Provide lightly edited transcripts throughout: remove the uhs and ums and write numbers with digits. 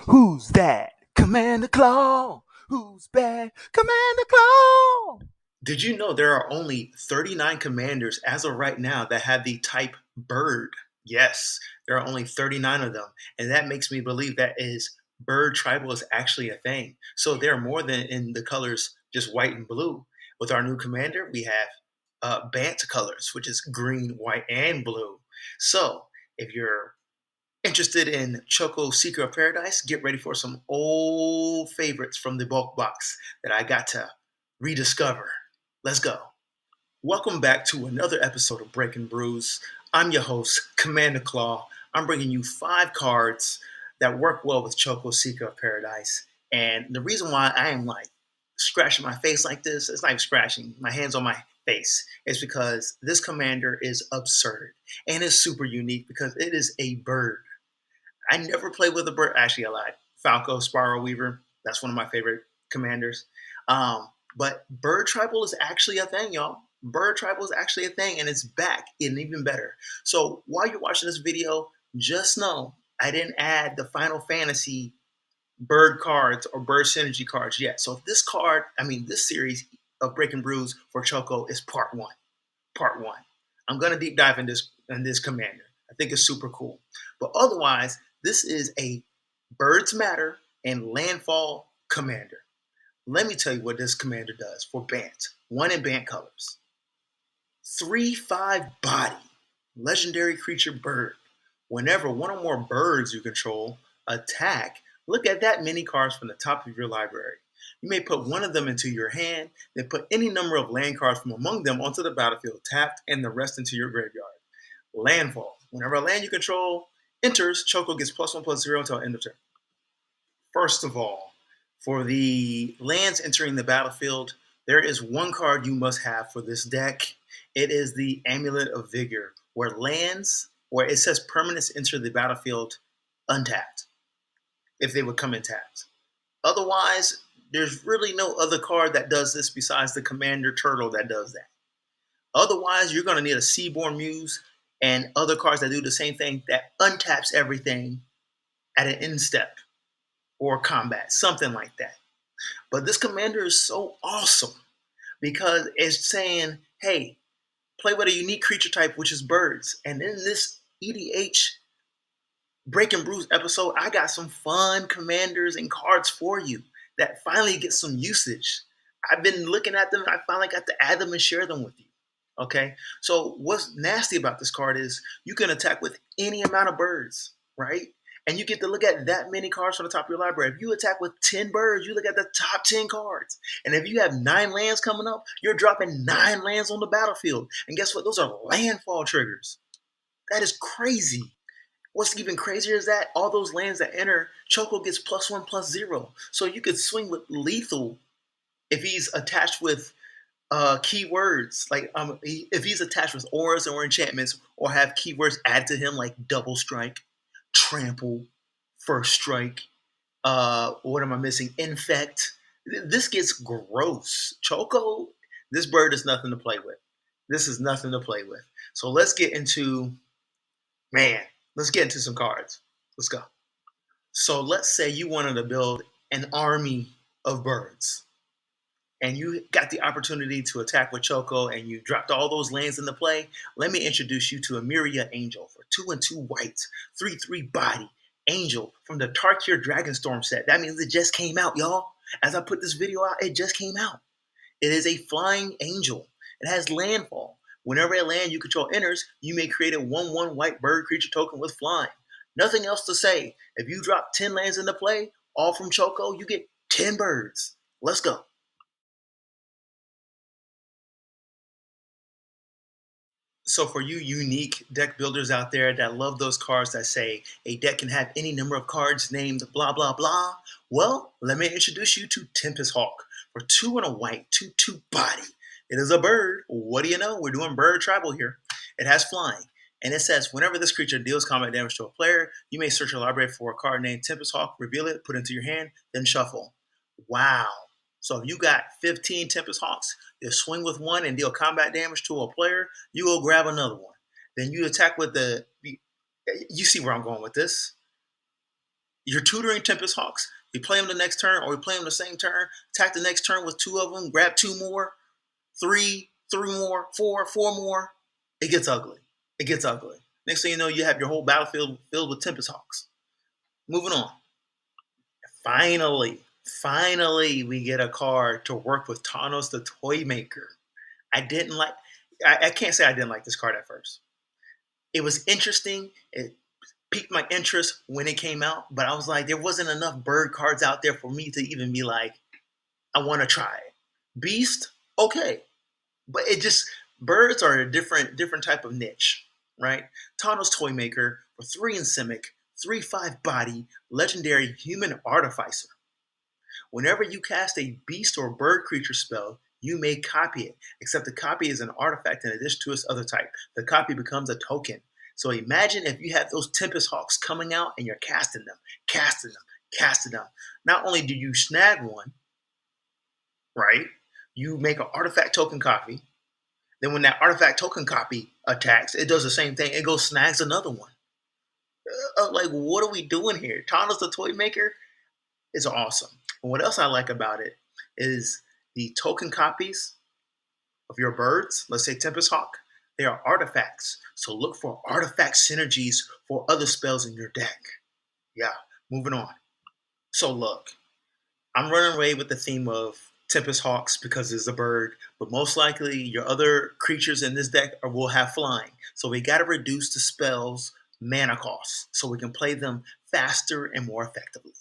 Who's that? Commander Claw. Who's bad? Commander Claw. Did you know there are only 39 commanders as of right now that have the type bird? Yes, there are only 39 of them. And that makes me believe that is bird tribal is actually a thing. So there are more than in the colors just white and blue. With our new commander, we have bant colors, which is green, white, and blue. So if you're interested in Choco Seeker of Paradise, get ready for some old favorites from the bulk box that I got to rediscover. Let's go. Welcome back to another episode of Breaking Brews. I'm your host, Commander Claw. I'm bringing you 5 cards that work well with Choco Seeker of Paradise. And the reason why I am like scratching my face like this, it's not even scratching, my hands on my face, is because this commander is absurd and it's super unique because it is a bird. I never played with a bird. Actually, I lied. Falco, Spara Weaver. That's one of my favorite commanders. But bird tribal is actually a thing, y'all. Bird tribal is actually a thing, and it's back and even better. So while you're watching this video, just know I didn't add the Final Fantasy bird cards or bird synergy cards yet. So this series of Breaking Brews for Choco is part one. Part one. I'm gonna deep dive in this commander. I think it's super cool. But otherwise, this is a Birds Matter and Landfall commander. Let me tell you what this commander does for Bant. One in Bant colors. 3/5 body. Legendary creature bird. Whenever one or more birds you control attack, look at that many cards from the top of your library. You may put one of them into your hand, then put any number of land cards from among them onto the battlefield tapped and the rest into your graveyard. Landfall. Whenever a land you control enters, Choco gets +1/+0 until end of turn. First of all, for the lands entering the battlefield, there is one card you must have for this deck. It is the Amulet of Vigor, where it says permanents enter the battlefield untapped, if they would come in tapped. Otherwise, there's really no other card that does this besides the Commander Turtle that does that. Otherwise, you're going to need a Seaborn Muse and other cards that do the same thing that untaps everything at an end step or combat, something like that. But this commander is so awesome because it's saying, hey, play with a unique creature type, which is birds. And in this EDH Breaking Brews episode, I got some fun commanders and cards for you that finally get some usage. I've been looking at them. I finally got to add them and share them with you. Okay, so what's nasty about this card is you can attack with any amount of birds, right? And you get to look at that many cards from the top of your library. If you attack with 10 birds, you look at the top 10 cards. And if you have 9 lands coming up, you're dropping 9 lands on the battlefield. And guess what? Those are landfall triggers. That is crazy. What's even crazier is that all those lands that enter, Choco gets +1/+0. So you could swing with lethal if he's attached with keywords like if he's attached with auras or enchantments or have keywords added to him like double strike, trample, first strike, what am I missing, infect. This gets gross. Choco, this bird is nothing to play with. This is nothing to play with. So man let's get into some cards. Let's go. So let's say you wanted to build an army of birds and you got the opportunity to attack with Choco and you dropped all those lands into play. Let me introduce you to Emiria Angel for 2 and 2 whites, 3/3 body. Angel from the Tarkir Dragonstorm set. That means it just came out, y'all. As I put this video out, it just came out. It is a flying angel. It has landfall. Whenever a land you control enters, you may create a 1/1 white bird creature token with flying. Nothing else to say. If you drop 10 lands into play, all from Choco, you get 10 birds. Let's go. So for you unique deck builders out there that love those cards that say a deck can have any number of cards named blah blah blah, well, let me introduce you to Tempest Hawk for 2 and a white, 2/2 body. It is a bird. What do you know? We're doing bird tribal here. It has flying. And it says, whenever this creature deals combat damage to a player, you may search your library for a card named Tempest Hawk, reveal it, put it into your hand, then shuffle. Wow. So if you got 15 Tempest Hawks, you swing with one and deal combat damage to a player, you go grab another one. Then you attack with you see where I'm going with this. You're tutoring Tempest Hawks. You play them the next turn, or you play them the same turn. Attack the next turn with 2 of them. Grab 2 more, three more, four more. It gets ugly. It gets ugly. Next thing you know, you have your whole battlefield filled with Tempest Hawks. Moving on. Finally, we get a card to work with Thanos the Toy Maker. I didn't like. I can't say I didn't like this card at first. It was interesting. It piqued my interest when it came out, but I was like, there wasn't enough bird cards out there for me to even be like, I want to try it. Beast, okay, but it just birds are a different type of niche, right? Thanos Toy Maker for 3 and Simic, 3/5 body, legendary human artificer. Whenever you cast a beast or bird creature spell, you may copy it, except the copy is an artifact in addition to its other type. The copy becomes a token. So imagine if you have those Tempest Hawks coming out and you're casting them, casting them, casting them. Not only do you snag one, right? You make an artifact token copy. Then when that artifact token copy attacks, it does the same thing. It goes snags another one. Like, what are we doing here? Thanos the Toy Maker is awesome. And what else I like about it is the token copies of your birds. Let's say Tempest Hawk. They are artifacts. So look for artifact synergies for other spells in your deck. Yeah, moving on. So look, I'm running away with the theme of Tempest Hawks because it's a bird, but most likely your other creatures in this deck will have flying. So we got to reduce the spells' mana costs so we can play them faster and more effectively.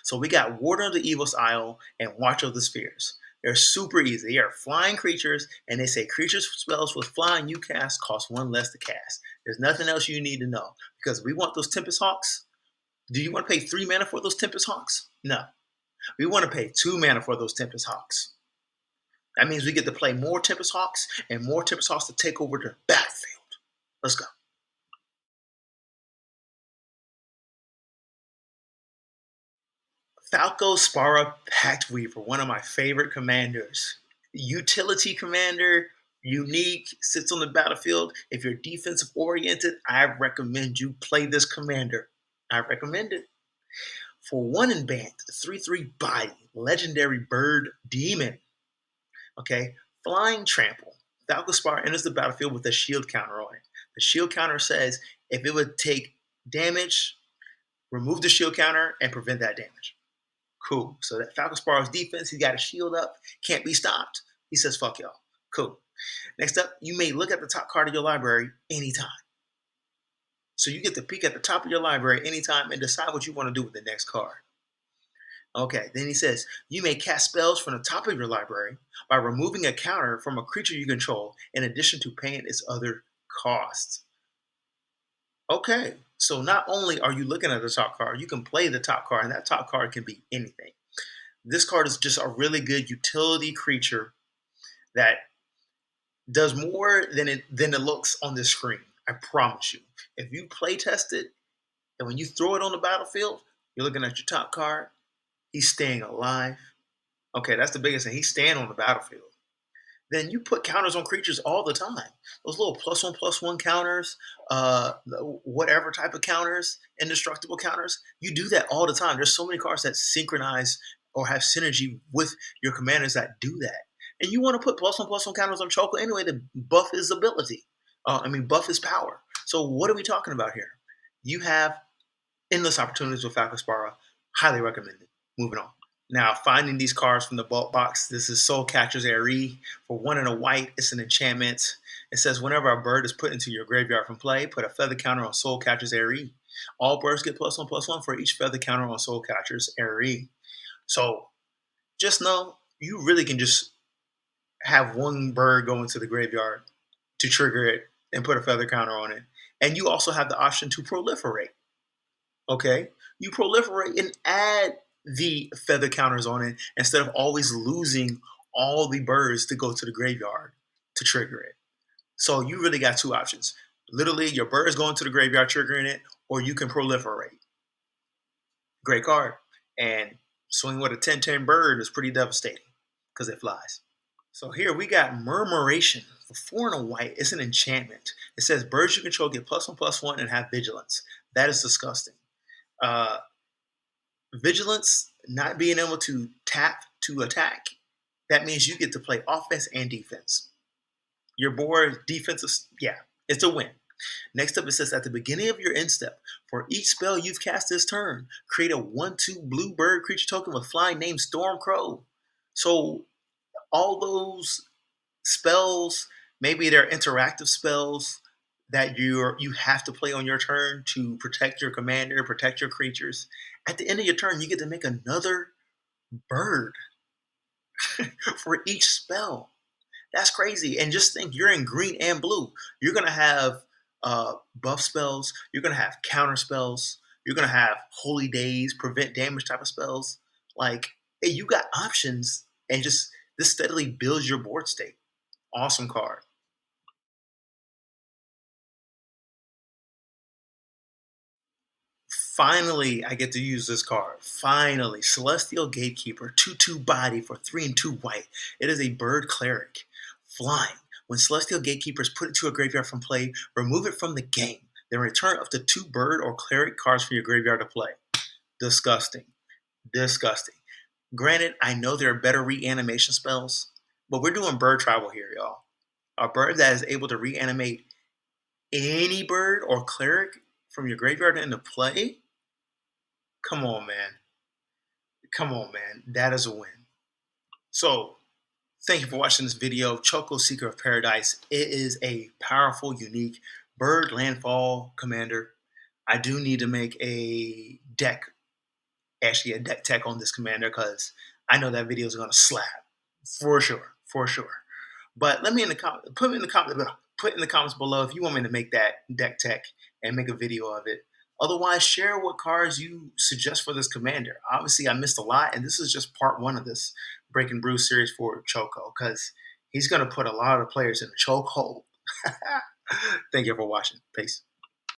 So we got Warden of the Evil's Isle and Watch of the Spheres. They're super easy. They are flying creatures, and they say creatures spells with flying you cast cost 1 less to cast. There's nothing else you need to know because we want those Tempest Hawks. Do you want to pay 3 mana for those Tempest Hawks? No. We want to pay 2 mana for those Tempest Hawks. That means we get to play more Tempest Hawks and more Tempest Hawks to take over the battlefield. Let's go. Falco, Spara, Pactweaver, one of my favorite commanders. Utility commander, unique, sits on the battlefield. If you're defensive oriented, I recommend you play this commander. I recommend it. For 1 in bant, 3/3 body, legendary bird demon. Okay, flying trample. Falco Spara enters the battlefield with a shield counter on it. The shield counter says if it would take damage, remove the shield counter and prevent that damage. Cool. So that Falco Spara's defense, he got a shield up, can't be stopped. He says, fuck y'all. Cool. Next up, you may look at the top card of your library anytime. So you get to peek at the top of your library anytime and decide what you want to do with the next card. Okay, then he says, you may cast spells from the top of your library by removing a counter from a creature you control in addition to paying its other costs. Okay, so not only are you looking at the top card, you can play the top card, and that top card can be anything. This card is just a really good utility creature that does more than it looks on the screen. I promise you. If you play test it, and when you throw it on the battlefield, you're looking at your top card. He's staying alive. Okay, that's the biggest thing. He's staying on the battlefield. Then you put counters on creatures all the time. Those little +1/+1 counters, whatever type of counters, indestructible counters, you do that all the time. There's so many cards that synchronize or have synergy with your commanders that do that. And you want to put +1/+1 counters on Choco anyway to buff his ability. Buff his power. So what are we talking about here? You have endless opportunities with Falco Spara. Highly recommended. Moving on. Now, finding these cards from the bulk box, this is Soul Catcher's Aerie. For 1 and a white, it's an enchantment. It says, whenever a bird is put into your graveyard from play, put a feather counter on Soul Catcher's Aerie. All birds get +1/+1 for each feather counter on Soul Catcher's Aerie. So, just know, you really can just have one bird go into the graveyard to trigger it and put a feather counter on it. And you also have the option to proliferate. Okay? You proliferate and add the feather counters on it instead of always losing all the birds to go to the graveyard to trigger it. So you really got 2 options. Literally, your birds going to the graveyard triggering it, or you can proliferate. Great card. And swing with a 10/10 bird is pretty devastating because it flies. So here we got Murmuration for 4 and a white. It's an enchantment. It says birds you control get +1/+1 and have vigilance. That is disgusting. Vigilance, not being able to tap to attack, that means you get to play offense and defense. Your board defensive, yeah, it's a win. Next up, it says at the beginning of your end step, for each spell you've cast this turn, create a 1/2 blue bird creature token with flying named Stormcrow. So all those spells, maybe they're interactive spells that you have to play on your turn to protect your commander, protect your creatures. At the end of your turn, you get to make another bird for each spell. That's crazy. And just think, you're in green and blue. You're gonna have buff spells. You're gonna have counter spells. You're gonna have holy days, prevent damage type of spells. Like, hey, you got options, and just this steadily builds your board state. Awesome card. Finally, I get to use this card. Finally, Celestial Gatekeeper, 2/2 body for 3 and 2 white. It is a bird cleric. Flying. When Celestial Gatekeeper is put into a graveyard from play, remove it from the game. Then return up to 2 bird or cleric cards from your graveyard to play. Disgusting. Disgusting. Granted, I know there are better reanimation spells, but we're doing bird tribal here, y'all. A bird that is able to reanimate any bird or cleric from your graveyard into play? Come on, man. Come on, man. That is a win. So, thank you for watching this video. Choco, Seeker of Paradise. It is a powerful, unique bird landfall commander. I do need to make a deck, actually a deck tech on this commander, because I know that video is going to slap. For sure. For sure. But let me in the put in the comments below if you want me to make that deck tech and make a video of it. Otherwise, share what cards you suggest for this commander. Obviously, I missed a lot, and this is just part one of this Breaking Brews series for Choco, because he's going to put a lot of players in a chokehold. Thank you for watching. Peace.